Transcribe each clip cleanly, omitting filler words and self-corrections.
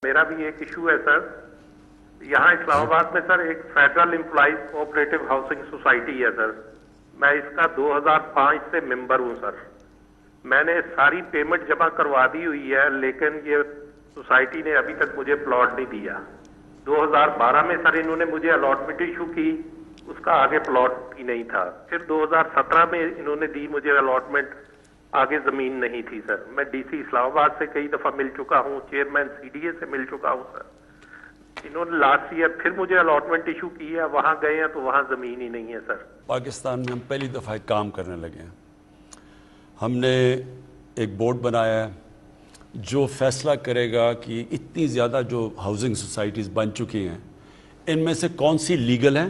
میرا بھی ایک ایشو ہے سر. یہاں اسلام آباد میں سر ایک federal employees cooperative housing society ہے سر. میں اس کا 2005 سے ممبر ہوں سر. میں نے ساری پیمنٹ جمع کروا دی ہوئی ہے لیکن یہ سوسائٹی نے ابھی تک مجھے پلاٹ نہیں دیا. 2012 میں سر انہوں نے مجھے الاٹمنٹ ایشو کی, اس کا آگے پلاٹ ہی نہیں تھا. پھر 2017 میں انہوں نے دی مجھے الاٹمنٹ, آگے زمین نہیں تھی سر. میں ڈی سی اسلام آباد سے کئی دفعہ مل چکا ہوں, چیئرمین سی ڈی اے سے مل چکا ہوں سر. انہوں نے لاسٹ ایئر پھر مجھے الاٹمنٹ ایشو کی ہے, وہاں گئے ہیں تو وہاں زمین ہی نہیں ہے سر. پاکستان میں ہم پہلی دفعہ ایک کام کرنے لگے ہیں. ہم نے ایک بورڈ بنایا ہے جو فیصلہ کرے گا کہ اتنی زیادہ جو ہاؤسنگ سوسائٹیز بن چکی ہیں ان میں سے کون سی لیگل ہیں.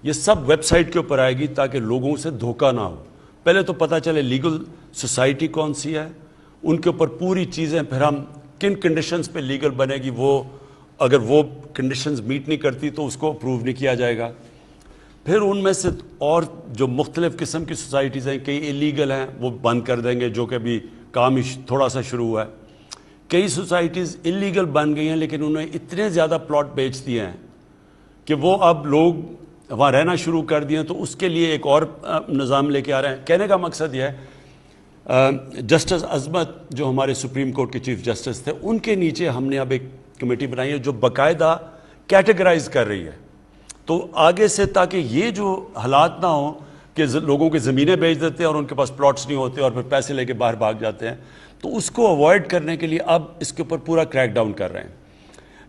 یہ سب ویب سائٹ کے اوپر آئے گی تاکہ لوگوں سے دھوکہ نہ ہو. پہلے تو پتہ چلے لیگل سوسائٹی کون سی ہے, ان کے اوپر پوری چیزیں, پھر ہم کن کنڈیشنز پہ لیگل بنے گی, وہ اگر وہ کنڈیشنز میٹ نہیں کرتی تو اس کو اپروو نہیں کیا جائے گا. پھر ان میں سے اور جو مختلف قسم کی سوسائٹیز ہیں, کئی ایلیگل ہیں وہ بند کر دیں گے, جو کہ ابھی کام ہی تھوڑا سا شروع ہوا ہے. کئی سوسائٹیز ایلیگل بن گئی ہیں لیکن انہوں نے اتنے زیادہ پلاٹ بیچ دیے ہیں کہ وہ اب لوگ وہاں رہنا شروع کر دیے ہیں. تو اس کے لیے ایک اور نظام لے کے آ رہے ہیں. کہنے کا مقصد یہ ہے, جسٹس عظمت جو ہمارے سپریم کورٹ کے چیف جسٹس تھے, ان کے نیچے ہم نے اب ایک کمیٹی بنائی ہے جو باقاعدہ کیٹیگرائز کر رہی ہے. تو آگے سے تاکہ یہ جو حالات نہ ہوں کہ لوگوں کی زمینیں بیچ دیتے ہیں اور ان کے پاس پلاٹس نہیں ہوتے اور پھر پیسے لے کے باہر بھاگ جاتے ہیں, تو اس کو اوائڈ کرنے کے لیے اب اس کے اوپر پورا کریک ڈاؤن کر رہے ہیں.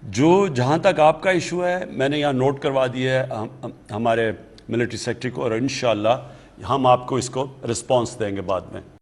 جو جہاں تک آپ کا ایشو ہے میں نے یہاں نوٹ کروا دیا ہے ہمارے ملٹری سیکٹری کو, اور انشاءاللہ ہم آپ کو اس کو رسپانس دیں گے بعد میں.